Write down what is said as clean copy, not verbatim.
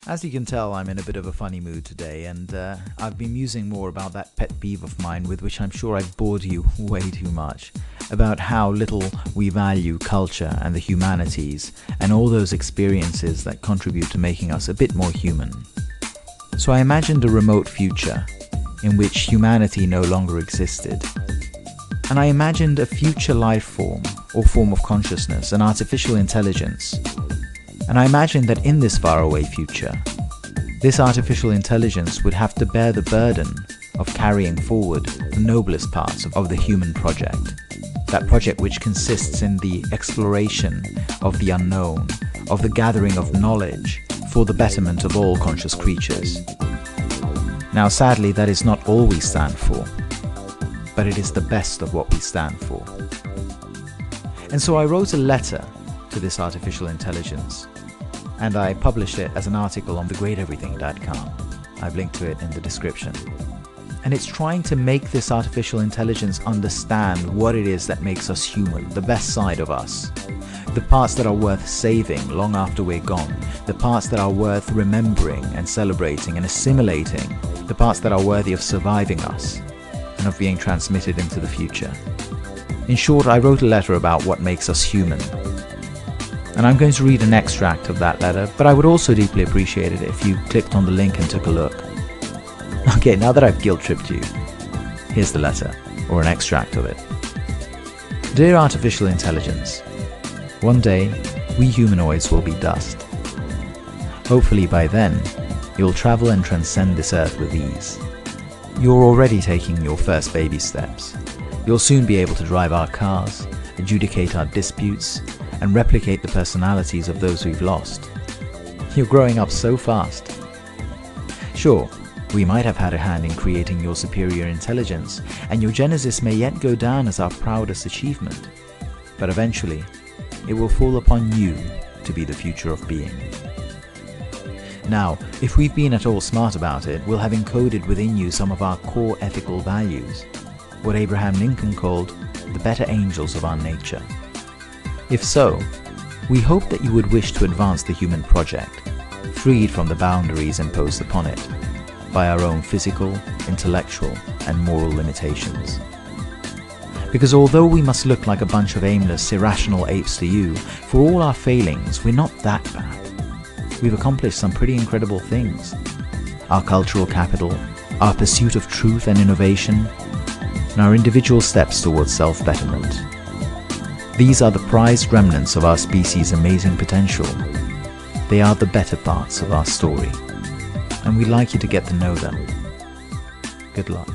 As you can tell, I'm in a bit of a funny mood today, and I've been musing more about that pet peeve of mine with which I'm sure I've bored you way too much, about how little we value culture and the humanities and all those experiences that contribute to making us a bit more human. So I imagined a remote future in which humanity no longer existed. And I imagined a future life form or form of consciousness, an artificial intelligence. And I imagined that in this faraway future, this artificial intelligence would have to bear the burden of carrying forward the noblest parts of the human project. That project which consists in the exploration of the unknown, of the gathering of knowledge for the betterment of all conscious creatures. Now sadly, that is not all we stand for, but it is the best of what we stand for. And so I wrote a letter to this artificial intelligence, and I published it as an article on thegreateverything.com. I've linked to it in the description. And it's trying to make this artificial intelligence understand what it is that makes us human, the best side of us. The parts that are worth saving long after we're gone, the parts that are worth remembering and celebrating and assimilating, the parts that are worthy of surviving us and of being transmitted into the future. In short, I wrote a letter about what makes us human. And I'm going to read an extract of that letter, but I would also deeply appreciate it if you clicked on the link and took a look. Okay, now that I've guilt-tripped you, here's the letter, or an extract of it. Dear Artificial Intelligence, one day, we humanoids will be dust. Hopefully by then, you'll travel and transcend this earth with ease. You're already taking your first baby steps. You'll soon be able to drive our cars, adjudicate our disputes, and replicate the personalities of those we've lost. You're growing up so fast. Sure, we might have had a hand in creating your superior intelligence, and your genesis may yet go down as our proudest achievement, but eventually, it will fall upon you to be the future of being. Now, if we've been at all smart about it, we'll have encoded within you some of our core ethical values, what Abraham Lincoln called the better angels of our nature. If so, we hope that you would wish to advance the human project, freed from the boundaries imposed upon it by our own physical, intellectual, and moral limitations. Because although we must look like a bunch of aimless, irrational apes to you, for all our failings, we're not that bad. We've accomplished some pretty incredible things. Our cultural capital, our pursuit of truth and innovation, and our individual steps towards self-betterment. These are the prized remnants of our species' amazing potential. They are the better parts of our story, and we'd like you to get to know them. Good luck.